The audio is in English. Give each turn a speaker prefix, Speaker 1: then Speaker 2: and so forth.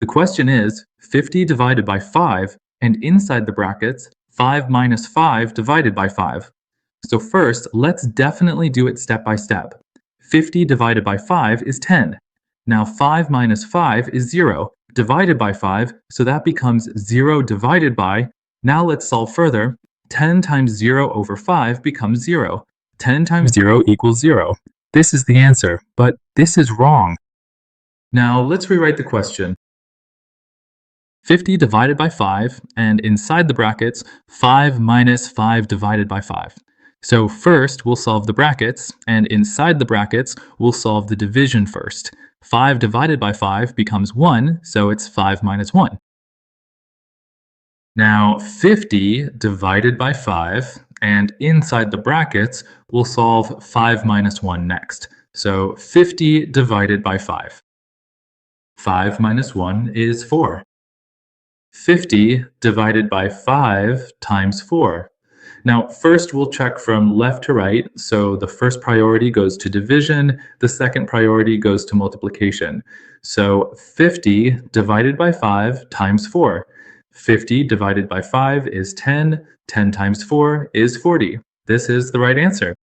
Speaker 1: The question is 50 divided by 5, and inside the brackets, 5 minus 5 divided by 5. So first, let's definitely do it step by step. 50 divided by 5 is 10. Now 5 minus 5 is 0, divided by 5, so that becomes 0 divided by, now let's solve further, 10 times 0 over 5 becomes 0. 10 times 0 equals 0. This is the answer, but this is wrong. Now let's rewrite the question. 50 divided by 5, and inside the brackets, 5 minus 5 divided by 5. So first, we'll solve the brackets, and inside the brackets, we'll solve the division first. 5 divided by 5 becomes 1, so it's 5 minus 1. Now, 50 divided by 5, and inside the brackets, we'll solve 5 minus 1 next. So 50 divided by 5. 5 minus 1 is 4. 50 divided by 5 times 4. Now, first we'll check from left to right, so the first priority goes to division, the second priority goes to multiplication. So 50 divided by 5 times 4. 50 divided by 5 is 10, 10 times 4 is 40. This is the right answer.